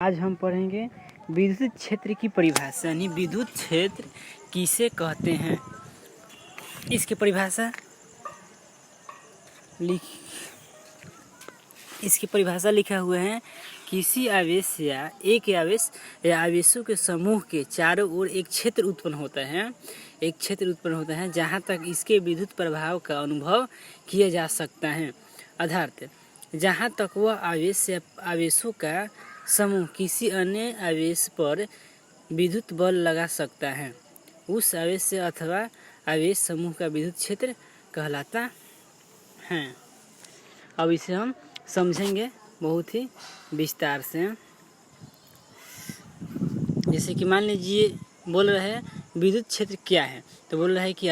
आज हम पढ़ेंगे विद्युत क्षेत्र की परिभाषा, यानी विद्युत क्षेत्र किसे कहते हैं। इसकी परिभाषा लिखा हुआ है। किसी आवेश या एक आवेश या आवेशों के समूह के चारों ओर एक क्षेत्र उत्पन्न होता है जहाँ तक इसके विद्युत प्रभाव का अनुभव किया जा सकता है। अर्थात जहाँ तक वह आवेश या आवेशों का समूह किसी अन्य आवेश पर विद्युत बल लगा सकता है, उस आवेश से अथवा आवेश समूह का विद्युत क्षेत्र कहलाता है। अब इसे हम समझेंगे बहुत ही विस्तार से। जैसे कि मान लीजिए बोल रहे हैं विद्युत क्षेत्र क्या है, तो बोल रहा है कि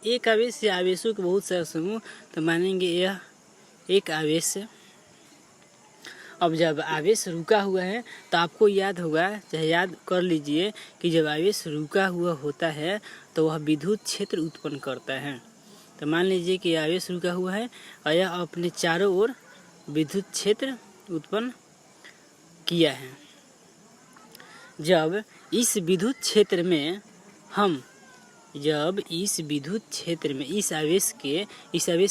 एक आवेश या आवेशों के बहुत सारे समूह, तो मानेंगे यह एक आवेश है। अब जब आवेश रुका हुआ है तो आपको याद होगा, चाहे याद कर लीजिए कि जब आवेश रुका हुआ होता है तो वह विद्युत क्षेत्र उत्पन्न करता है। तो मान लीजिए कि आवेश रुका हुआ है और यह अपने चारों ओर विद्युत क्षेत्र उत्पन्न किया है। जब इस विद्युत क्षेत्र में इस आवेश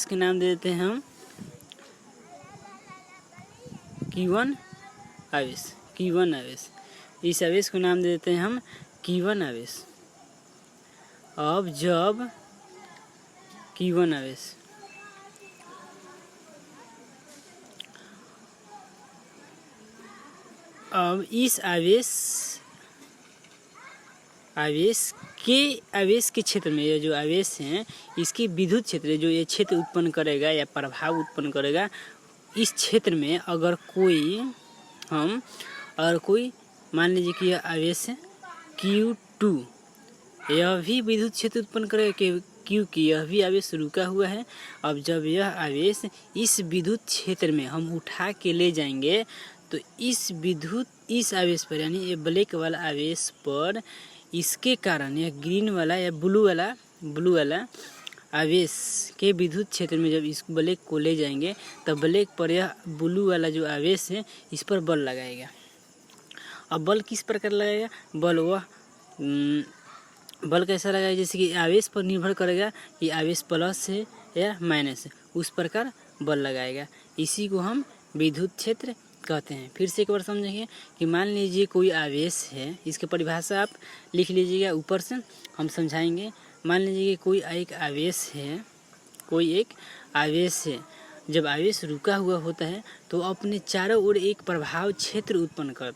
के नाम दे देते हैं हम Q1 आवेश। इस आवेश को नाम दे देते हैं हम Q1 आवेश। अब जब Q1 आवेश अब इस आवेश के क्षेत्र में ये जो आवेश हैं, इसकी विद्युत क्षेत्र जो ये क्षेत्र उत्पन्न करेगा या प्रभाव उत्पन्न करेगा, इस क्षेत्र में अगर कोई मान लीजिए कि यह आवेश है Q2, यह भी विद्युत क्षेत्र उत्पन्न करेगा क्योंकि यह भी आवेश रुका हुआ है। अब जब यह आवेश इस विद्युत क्षेत्र में हम उठा के ले जाएंगे तो इस आवेश पर, यानी ये ब्लैक वाला आवेश पर, इसके कारण यह ग्रीन वाला या ब्लू वाला आवेश के विद्युत क्षेत्र में जब इस ब्लैक को ले जाएंगे तब ब्लैक पर यह ब्लू वाला जो आवेश है इस पर बल लगाएगा। अब बल किस प्रकार लगाएगा? बल कैसा लगाएगा? जैसे कि आवेश पर निर्भर करेगा कि आवेश प्लस है या माइनस है, उस प्रकार बल लगाएगा। इसी को हम विद्युत क्षेत्र कहते हैं। फिर से एक बार समझेंगे कि मान लीजिए कोई आवेश है, इसकी परिभाषा आप लिख लीजिएगा, ऊपर से हम समझाएंगे। मान लीजिए कि कोई एक आवेश है। जब आवेश रुका हुआ होता है तो अपने चारों ओर एक प्रभाव क्षेत्र उत्पन्न करता है।